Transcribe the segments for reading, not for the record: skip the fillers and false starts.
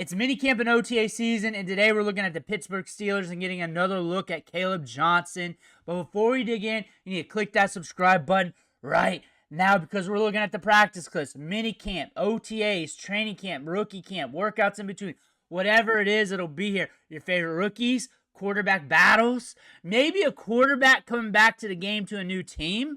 It's minicamp and OTA season, and today we're looking at the Pittsburgh Steelers and getting another look at Kaleb Johnson. But before we dig in, you need to click that subscribe button right now because we're looking at the practice clips, minicamp, OTAs, training camp, rookie camp, workouts in between. Whatever it is, it'll be here. Your favorite rookies, quarterback battles, maybe a quarterback coming back to the game to a new team.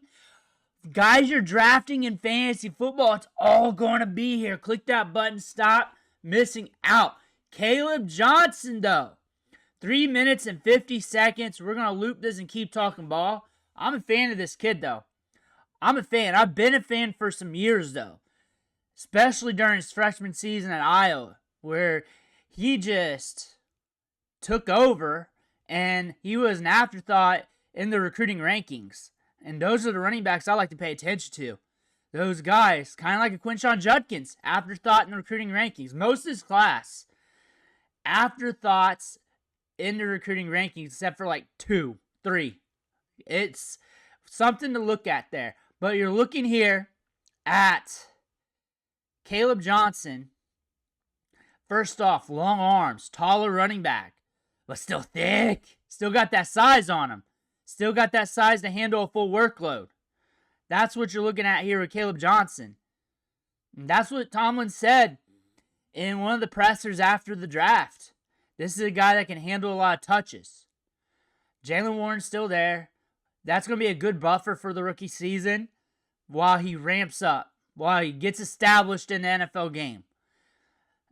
Guys you're drafting in fantasy football, it's all going to be here. Click that button, stop missing out. Kaleb Johnson, though. 3 minutes and 50 seconds. We're going to loop this and keep talking ball. I'm a fan of this kid, though. I'm a fan. I've been a fan for some years, though. Especially during his freshman season at Iowa, where he just took over, and he was an afterthought in the recruiting rankings. And those are the running backs I like to pay attention to. Those guys, kind of like a Quinshon Judkins, afterthought in the recruiting rankings. Most of his class, afterthoughts in the recruiting rankings, except for like 2, 3. It's something to look at there. But you're looking here at Kaleb Johnson. First off, long arms, taller running back, but still thick. Still got that size on him. Still got that size to handle a full workload. That's what you're looking at here with Kaleb Johnson. And that's what Tomlin said in one of the pressers after the draft. This is a guy that can handle a lot of touches. Jalen Warren's still there. That's going to be a good buffer for the rookie season while he ramps up, while he gets established in the NFL game.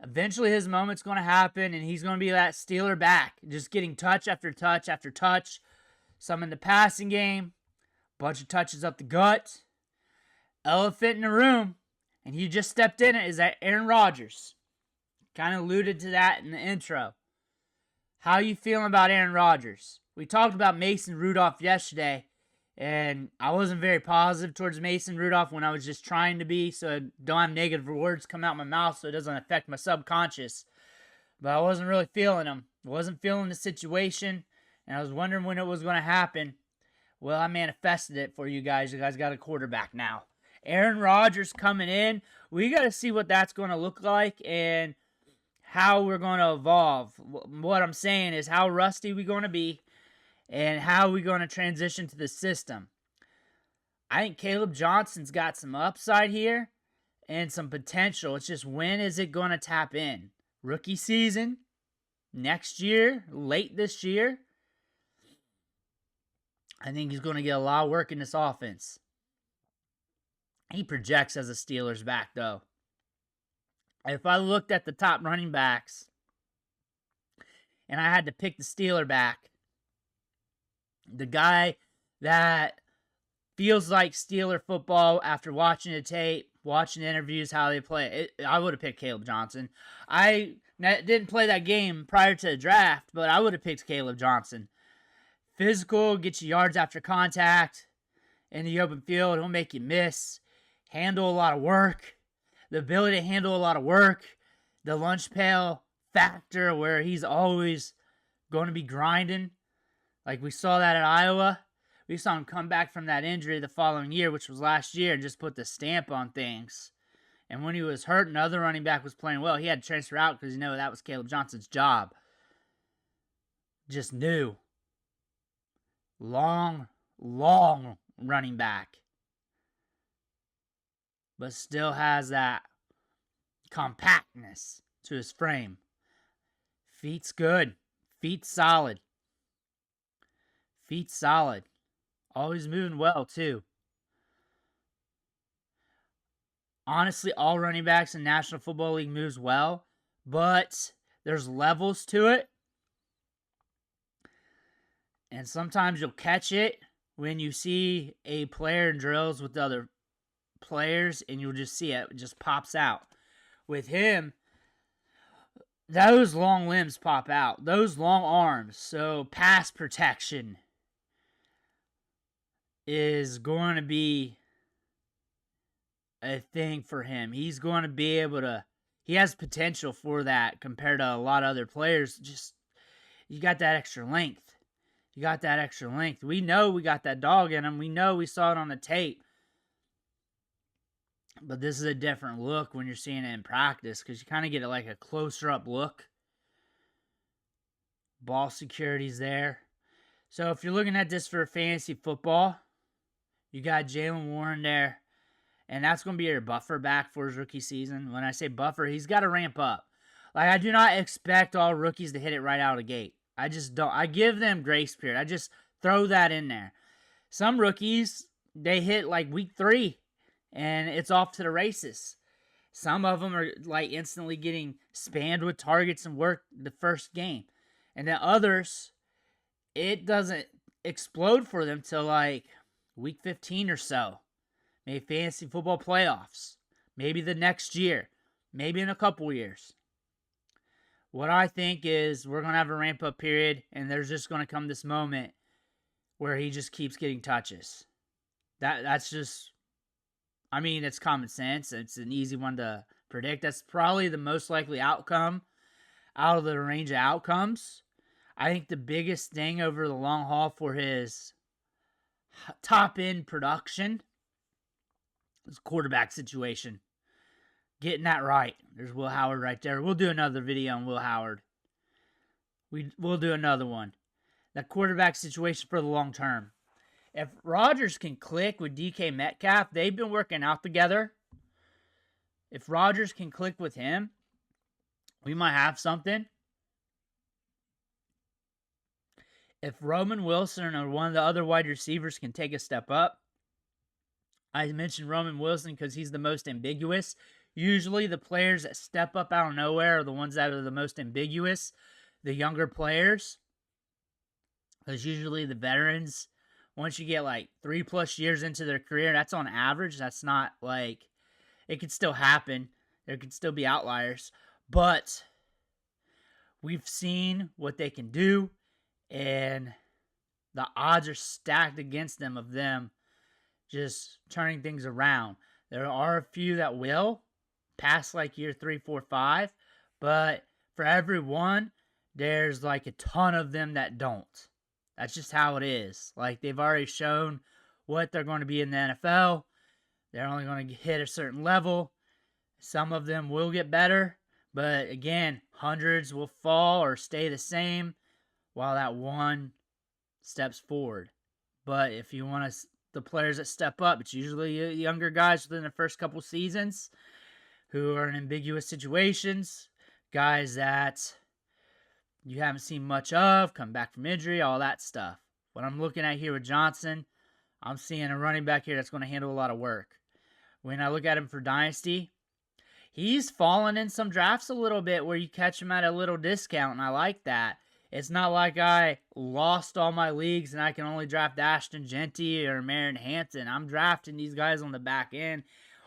Eventually his moment's going to happen, and he's going to be that Steeler back, just getting touch after touch after touch. Some in the passing game. Bunch of touches up the gut. Elephant in the room, and he just stepped in it, is that Aaron Rodgers. Kind of alluded to that in the intro. How you feeling about Aaron Rodgers? We talked about Mason Rudolph yesterday, and I wasn't very positive towards Mason Rudolph when I was just trying to be, so I don't have negative words come out my mouth so it doesn't affect my subconscious. But I wasn't really feeling him. I wasn't feeling the situation, and I was wondering when it was going to happen. Well, I manifested it for you guys. You guys got a quarterback now. Aaron Rodgers coming in. We got to see what that's going to look like and how we're going to evolve. What I'm saying is how rusty we're going to be and how we're going to transition to the system. I think Kaleb Johnson's got some upside here and some potential. It's just when is it going to tap in? Rookie season? Next year? Late this year? I think he's going to get a lot of work in this offense. He projects as a Steelers back, though. If I looked at the top running backs and I had to pick the Steeler back, the guy that feels like Steeler football after watching the tape, watching the interviews, how they play, I would have picked Kaleb Johnson. I didn't play that game prior to the draft, but I would have picked Kaleb Johnson. Physical, get you yards after contact in the open field. He'll make you miss. Handle a lot of work. The ability to handle a lot of work. The lunch pail factor where he's always going to be grinding. Like we saw that at Iowa. We saw him come back from that injury the following year, which was last year, and just put the stamp on things. And when he was hurt and the other running back was playing well, he had to transfer out because that was Kaleb Johnson's job. Just knew. Long running back. But still has that compactness to his frame. Feet's good. Feet solid. Feet solid. Always moving well, too. Honestly, all running backs in National Football League moves well, but there's levels to it. And sometimes you'll catch it when you see a player in drills with the other players, and you'll just see it. It just pops out. With him, those long limbs pop out. Those long arms. So pass protection is going to be a thing for him. He's going to be able to, he has potential for that compared to a lot of other players. Just, you got that extra length. You got that extra length. We know we got that dog in him. We know we saw it on the tape. But this is a different look when you're seeing it in practice because you kind of get it like a closer up look. Ball security's there. So if you're looking at this for fantasy football, you got Jaylen Warren there. And that's going to be your buffer back for his rookie season. When I say buffer, he's got to ramp up. Like, I do not expect all rookies to hit it right out of the gate. I just don't. I give them grace period. I just throw that in there. Some rookies, they hit like week 3, and it's off to the races. Some of them are like instantly getting spammed with targets and work the first game. And then others, it doesn't explode for them till like week 15 or so. Maybe fantasy football playoffs. Maybe the next year. Maybe in a couple years. What I think is we're going to have a ramp-up period, and there's just going to come this moment where he just keeps getting touches. That's just, I mean, it's common sense. It's an easy one to predict. That's probably the most likely outcome out of the range of outcomes. I think the biggest thing over the long haul for his top-end production is quarterback situation. Getting that right. There's Will Howard right there. We'll do another video on Will Howard. We'll do another one. That quarterback situation for the long term. If Rodgers can click with DK Metcalf, they've been working out together. If Rodgers can click with him, we might have something. If Roman Wilson or one of the other wide receivers can take a step up, I mentioned Roman Wilson because he's the most ambiguous. Usually the players that step up out of nowhere are the ones that are the most ambiguous. The younger players. Because usually the veterans, once you get like 3+ years into their career, that's on average. That's not like, it could still happen. There could still be outliers. But we've seen what they can do. And the odds are stacked against them of them just turning things around. There are a few that will past like year 3, 4, 5, but for every one, there's like a ton of them that don't. That's just how it is. Like, they've already shown what they're going to be in the NFL. They're only going to hit a certain level. Some of them will get better, but again, hundreds will fall or stay the same while that one steps forward. But if you want the players that step up, it's usually younger guys within the first couple seasons who are in ambiguous situations, guys that you haven't seen much of, come back from injury, all that stuff. What I'm looking at here with Johnson, I'm seeing a running back here that's going to handle a lot of work. When I look at him for Dynasty, he's fallen in some drafts a little bit where you catch him at a little discount, and I like that. It's not like I lost all my leagues and I can only draft Ashton Genty or Marin Hampton. I'm drafting these guys on the back end.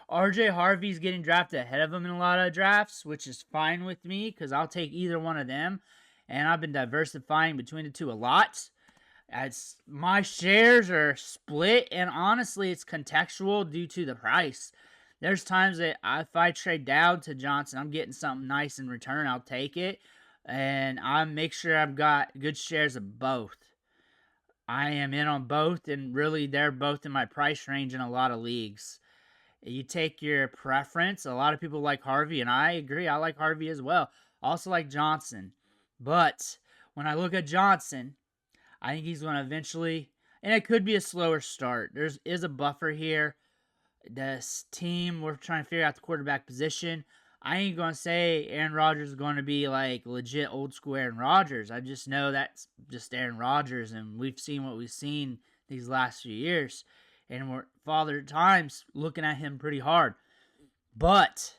RJ Harvey's getting drafted ahead of him in a lot of drafts, which is fine with me because I'll take either one of them. And I've been diversifying between the two a lot. My shares are split, and honestly, it's contextual due to the price. There's times that if I trade down to Johnson, I'm getting something nice in return. I'll take it. And I make sure I've got good shares of both. I am in on both, and really they're both in my price range in a lot of leagues. You take your preference. A lot of people like Harvey, and I agree. I like Harvey as well. Also like Johnson. But when I look at Johnson, I think he's going to eventually, and it could be a slower start. There is a buffer here. This team, we're trying to figure out the quarterback position. I ain't going to say Aaron Rodgers is going to be like legit old school Aaron Rodgers. I just know that's just Aaron Rodgers, and we've seen what we've seen these last few years. And we're Father Time's looking at him pretty hard. But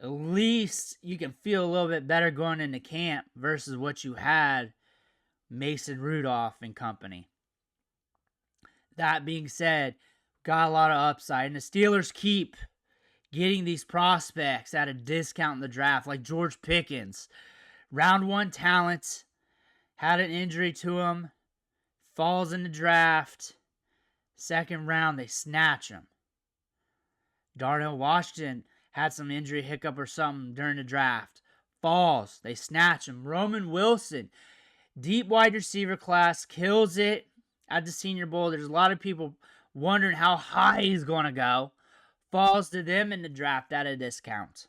at least you can feel a little bit better going into camp versus what you had Mason Rudolph and company. That being said, got a lot of upside. And the Steelers keep getting these prospects at a discount in the draft, like George Pickens. Round 1 talent, had an injury to him, falls in the draft. Second round, they snatch him. Darnell Washington had some injury hiccup or something during the draft. Falls, they snatch him. Roman Wilson, deep wide receiver class, kills it at the Senior Bowl. There's a lot of people wondering how high he's going to go. falls to them in the draft at a discount.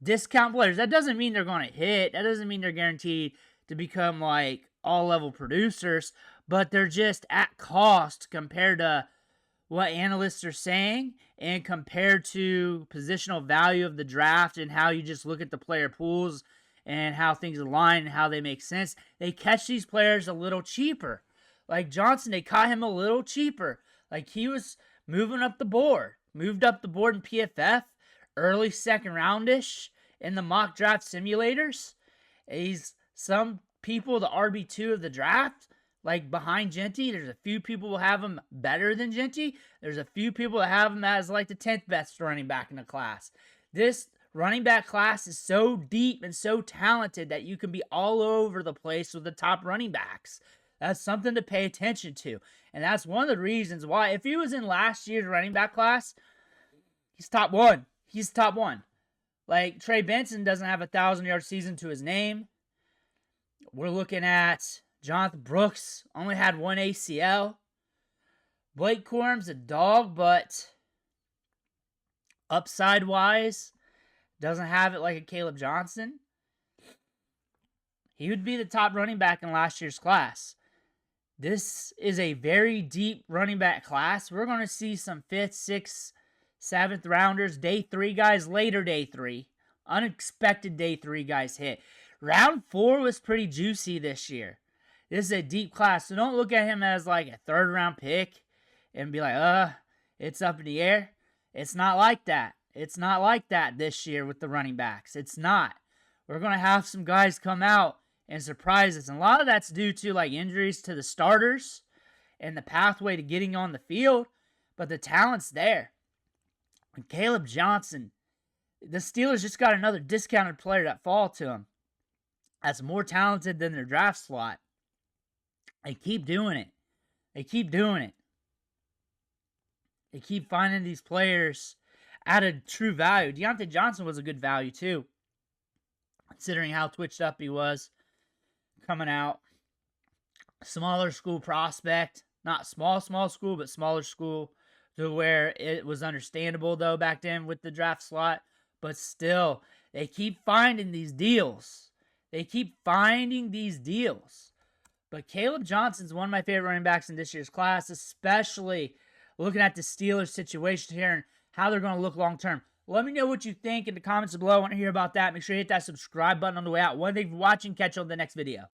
Discount players. That doesn't mean they're going to hit. That doesn't mean they're guaranteed to become like all-level producers, but they're just at cost compared to what analysts are saying and compared to positional value of the draft and how you just look at the player pools and how things align and how they make sense. They catch these players a little cheaper. Like Johnson, they caught him a little cheaper. Like he was moved up the board in PFF, early second roundish in the mock draft simulators. He's some people the RB2 of the draft, like behind Genty. There's a few people who have him better than Genty. There's a few people that have him as like the 10th best running back in the class. This running back class is so deep and so talented that you can be all over the place with the top running backs. That's something to pay attention to. And that's one of the reasons why, if he was in last year's running back class, he's top one. He's top one. Like, Trey Benson doesn't have a 1,000-yard season to his name. We're looking at Jonathan Brooks, only had one ACL. Blake Corum's a dog, but upside-wise, doesn't have it like a Kaleb Johnson. He would be the top running back in last year's class. This is a very deep running back class. We're going to see some 5th, 6th, 7th rounders, day 3 guys, later day 3. Unexpected day 3 guys hit. Round 4 was pretty juicy this year. This is a deep class, so don't look at him as like a 3rd round pick and be like, it's up in the air. It's not like that. It's not like that this year with the running backs. It's not. We're going to have some guys come out and surprise us. And a lot of that's due to like injuries to the starters and the pathway to getting on the field. But the talent's there. And Kaleb Johnson, the Steelers just got another discounted player that fall to him. That's more talented than their draft slot. They keep doing it. They keep doing it. They keep finding these players at a true value. Deontay Johnson was a good value too, considering how twitched up he was coming out. Smaller school prospect. Not small school, but smaller school to where it was understandable, though, back then with the draft slot. But still, they keep finding these deals. They keep finding these deals. But Kaleb Johnson's one of my favorite running backs in this year's class, especially looking at the Steelers situation here and how they're going to look long term. Let me know what you think in the comments below. I want to hear about that. Make sure you hit that subscribe button on the way out. One thing for watching. Catch you on the next video.